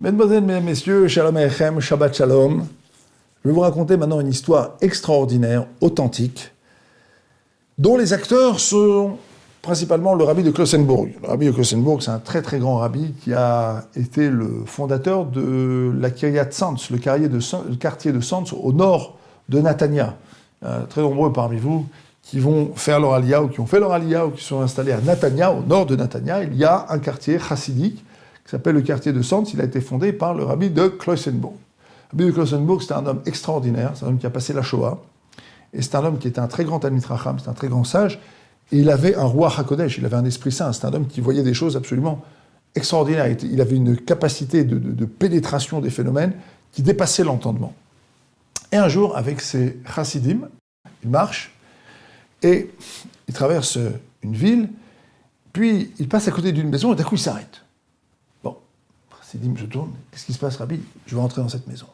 Mesdemoiselles, mesdames, messieurs, Shalom Aleichem, Shabbat Shalom. Je vais vous raconter maintenant une histoire extraordinaire, authentique, dont les acteurs sont principalement le rabbi de Klausenburg. Le rabbi de Klausenburg, c'est un très très grand rabbi qui a été le fondateur de la Kiryat Sanz, le quartier de Sanz au nord de Natania. Très nombreux parmi vous qui vont faire leur aliyah ou qui ont fait leur aliyah ou qui sont installés à Natania, au nord de Natania. Il y a un quartier chassidique qui s'appelle le quartier de Sanz. Il a été fondé par le rabbi de Klausenburg. Le rabbi de Klausenburg, c'était un homme extraordinaire, c'est un homme qui a passé la Shoah, et c'est un homme qui était un très grand Talmid Chacham, c'est un très grand sage, et il avait un roi HaKodesh, il avait un esprit saint, c'est un homme qui voyait des choses absolument extraordinaires. Il avait une capacité de pénétration des phénomènes qui dépassait l'entendement. Et un jour, avec ses chassidim, il marche, et il traverse une ville, puis il passe à côté d'une maison, et d'un coup il s'arrête. Bon, chassidim, je tourne, qu'est-ce qui se passe, Rabbi? Je veux rentrer dans cette maison.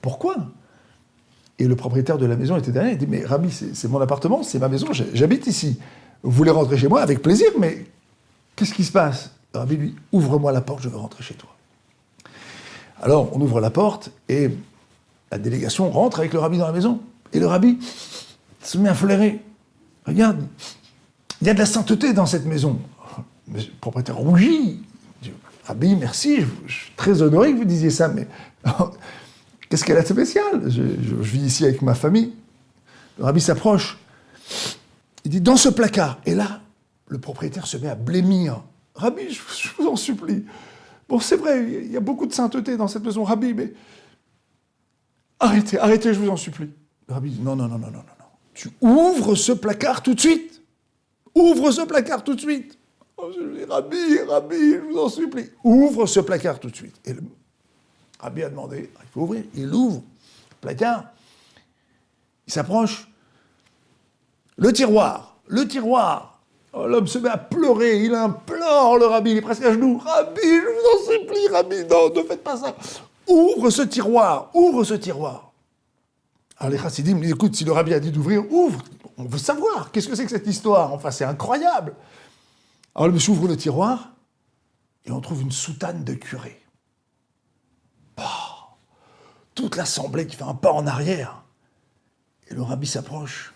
Pourquoi? Et le propriétaire de la maison était derrière, il dit, mais Rabbi, c'est mon appartement, c'est ma maison, j'habite ici. Vous voulez rentrer chez moi? Avec plaisir, mais qu'est-ce qui se passe? Le Rabbi lui, ouvre-moi la porte, je veux rentrer chez toi. Alors, on ouvre la porte, et la délégation rentre avec le Rabbi dans la maison. Et le Rabbi se met à flairer. Regarde, il y a de la sainteté dans cette maison. Mais le propriétaire rougit. Il dit, Rabbi, merci, je suis très honoré que vous disiez ça, mais qu'est-ce qu'elle a de spécial? Je vis ici avec ma famille. Le Rabbi s'approche. Il dit, dans ce placard. Et là, le propriétaire se met à blêmir. Rabbi, je vous en supplie. Bon, c'est vrai, il y a beaucoup de sainteté dans cette maison, Rabbi, mais arrêtez, je vous en supplie. Le Rabbi dit, non. Tu ouvres ce placard tout de suite. Ouvre ce placard tout de suite. Oh, je dis, Rabbi, je vous en supplie. Ouvre ce placard tout de suite. Et le Rabbi a demandé, il faut ouvrir. Il ouvre le placard. Il s'approche. Le tiroir. Oh, l'homme se met à pleurer. Il implore le Rabbi. Il est presque à genoux. Rabbi, je vous en supplie, Rabbi, non, ne faites pas ça. Ouvre ce tiroir. Alors les chassidim disent, écoute, si le Rabbi a dit d'ouvrir, ouvre. On veut savoir. Qu'est-ce que c'est que cette histoire? Enfin, c'est incroyable. Alors le monsieur ouvre le tiroir et on trouve une soutane de curé. Toute l'assemblée qui fait un pas en arrière. Et le Rabbi s'approche.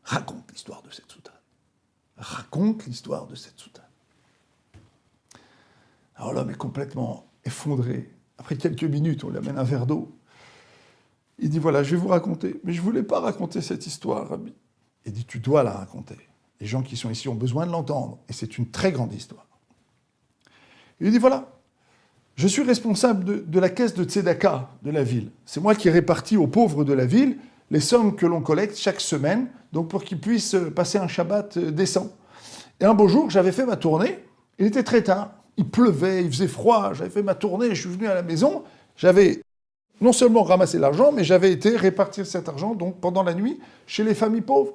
Raconte l'histoire de cette soutane. Alors l'homme est complètement effondré. Après quelques minutes, on lui amène un verre d'eau. Il dit, voilà, je vais vous raconter. Mais je ne voulais pas raconter cette histoire, Rabbi. Il dit, tu dois la raconter. Les gens qui sont ici ont besoin de l'entendre. Et c'est une très grande histoire. Il dit, voilà, je suis responsable de la caisse de Tzedaka de la ville. C'est moi qui répartis aux pauvres de la ville les sommes que l'on collecte chaque semaine, donc pour qu'ils puissent passer un Shabbat décent. Et un beau jour, j'avais fait ma tournée. Il était très tard. Il pleuvait, il faisait froid. J'avais fait ma tournée, je suis venu à la maison. J'avais non seulement ramassé l'argent, mais j'avais été répartir cet argent donc pendant la nuit chez les familles pauvres.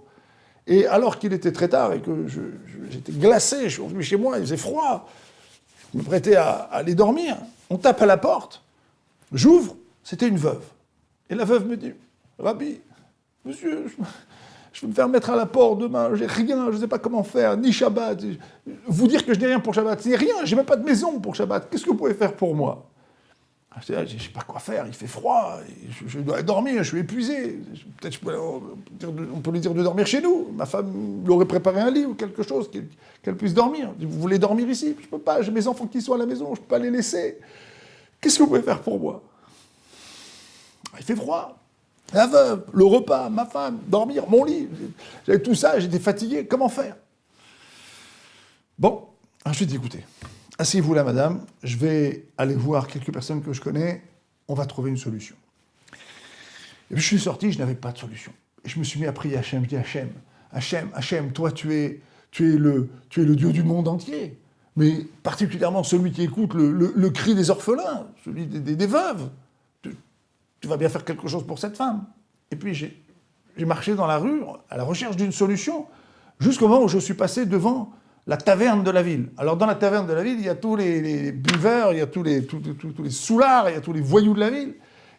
Et alors qu'il était très tard et que j'étais glacé, je suis revenu chez moi, il faisait froid, je me prêtais à aller dormir. On tape à la porte, j'ouvre, c'était une veuve. Et la veuve me dit, Rabbi, monsieur, je vais me faire mettre à la porte demain, j'ai rien, je ne sais pas comment faire, ni Shabbat. Vous dire que je n'ai rien pour Shabbat, c'est rien, j'ai même pas de maison pour Shabbat, qu'est-ce que vous pouvez faire pour moi? Je ne sais pas quoi faire, il fait froid, je dois dormir, je suis épuisé. Peut-être on peut lui dire de dormir chez nous. Ma femme lui aurait préparé un lit ou quelque chose, qu'elle puisse dormir. Vous voulez dormir ici? Je ne peux pas, j'ai mes enfants qui sont à la maison, je ne peux pas les laisser. Qu'est-ce que vous pouvez faire pour moi? Il fait froid. La veuve, le repas, ma femme, dormir, mon lit. J'avais tout ça, j'étais fatigué, comment faire? Bon, alors je lui ai dit, écoutez, asseyez-vous là, madame, je vais aller voir quelques personnes que je connais, on va trouver une solution. Et puis je suis sorti, je n'avais pas de solution. Et je me suis mis à prier Hachem, je dis Hachem, toi tu es le Dieu du monde entier, mais particulièrement celui qui écoute le cri des orphelins, celui des veuves. Tu vas bien faire quelque chose pour cette femme. Et puis j'ai marché dans la rue à la recherche d'une solution, jusqu'au moment où je suis passé devant la taverne de la ville. Alors dans la taverne de la ville, il y a tous les buveurs, il y a tous les soulards, il y a tous les voyous de la ville.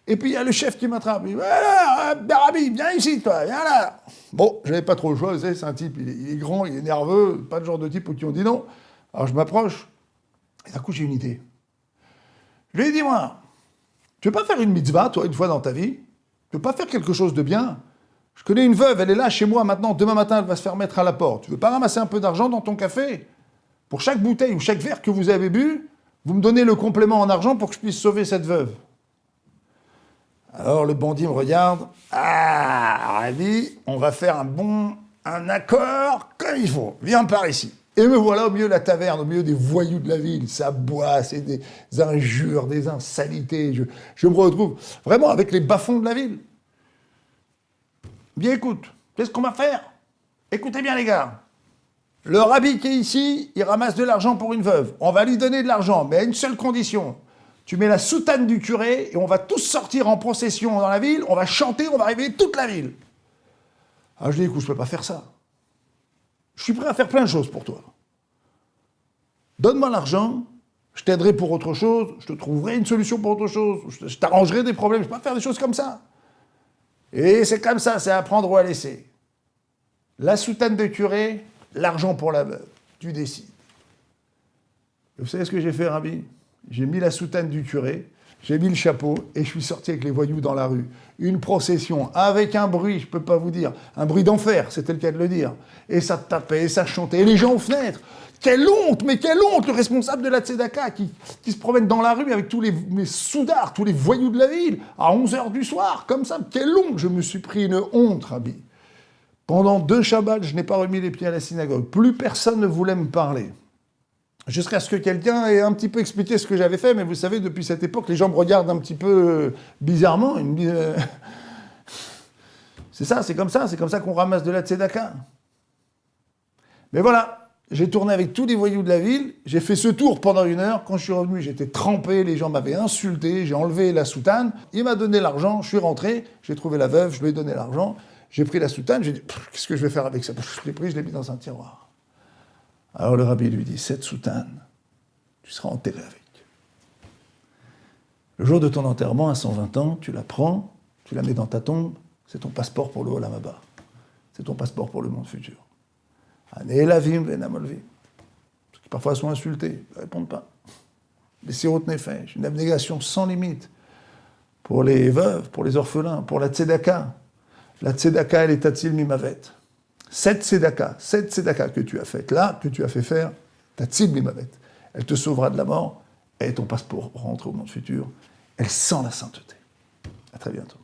Et puis il y a le chef qui m'attrape. Il dit, voilà, Rabbi, viens ici, toi, viens là. Bon, j'avais pas trop le choix, vous savez, c'est un type, il est grand, il est nerveux, pas le genre de type qui ont dit non. Alors je m'approche. Et d'un coup, j'ai une idée. Je lui ai dit, moi, tu veux pas faire une mitzvah, toi, une fois dans ta vie? Tu veux pas faire quelque chose de bien? Je connais une veuve, elle est là chez moi maintenant, demain matin, elle va se faire mettre à la porte. Tu veux pas ramasser un peu d'argent dans ton café? Pour chaque bouteille ou chaque verre que vous avez bu, vous me donnez le complément en argent pour que je puisse sauver cette veuve. Alors le bandit me regarde. Ah, Rabbi, on va faire un accord comme il faut. Viens par ici. Et me voilà au milieu de la taverne, au milieu des voyous de la ville. Ça boit, c'est des injures, des insanités. Je me retrouve vraiment avec les bas-fonds de la ville. Bien écoute, qu'est-ce qu'on va faire? Écoutez bien les gars. Le rabbi qui est ici, il ramasse de l'argent pour une veuve. On va lui donner de l'argent, mais à une seule condition. Tu mets la soutane du curé et on va tous sortir en procession dans la ville, on va chanter, on va réveiller toute la ville. Alors je dis, écoute, je ne peux pas faire ça. Je suis prêt à faire plein de choses pour toi. Donne-moi l'argent, je t'aiderai pour autre chose, je te trouverai une solution pour autre chose, je t'arrangerai des problèmes, je ne peux pas faire des choses comme ça. Et c'est comme ça, c'est à prendre ou à laisser. La soutane de curé, l'argent pour la veuve, tu décides. Et vous savez ce que j'ai fait, Rabbi? J'ai mis la soutane du curé, j'ai mis le chapeau et je suis sorti avec les voyous dans la rue. Une procession avec un bruit, je ne peux pas vous dire, un bruit d'enfer, c'était le cas de le dire. Et ça tapait, et ça chantait, et les gens aux fenêtres. Quelle honte, mais quelle honte, le responsable de la Tzedaka qui se promène dans la rue avec tous les soudards, tous les voyous de la ville, à 11h du soir, comme ça. Quelle honte, je me suis pris une honte, Rabbi. Pendant 2 Shabbats, je n'ai pas remis les pieds à la synagogue. Plus personne ne voulait me parler. Jusqu'à ce que quelqu'un ait un petit peu expliqué ce que j'avais fait, mais vous savez, depuis cette époque, les gens me regardent un petit peu bizarrement. Ils me disent, c'est ça, c'est comme ça qu'on ramasse de la tzedaka. Mais voilà, j'ai tourné avec tous les voyous de la ville, j'ai fait ce tour pendant 1 heure, quand je suis revenu, j'étais trempé, les gens m'avaient insulté, j'ai enlevé la soutane, il m'a donné l'argent, je suis rentré, j'ai trouvé la veuve, je lui ai donné l'argent, j'ai pris la soutane, j'ai dit, qu'est-ce que je vais faire avec ça? Je l'ai pris, je l'ai mis dans un tiroir. Alors le rabbi lui dit, cette soutane, tu seras enterré avec. Le jour de ton enterrement, à 120 ans, tu la prends, tu la mets dans ta tombe, c'est ton passeport pour le Olam Haba. C'est ton passeport pour le monde futur. Anelavim venamolvim. Ceux qui parfois sont insultés, ne répondent pas. Les sirot nefesh, une abnégation sans limite pour les veuves, pour les orphelins, pour la tzedaka. La tzedaka, elle est tatzil mimavet. Cette tzedaka que tu as faite là, que tu as fait faire, tatzil mimavet, elle te sauvera de la mort, elle est ton passeport pour rentrer au monde futur, elle sent la sainteté. À très bientôt.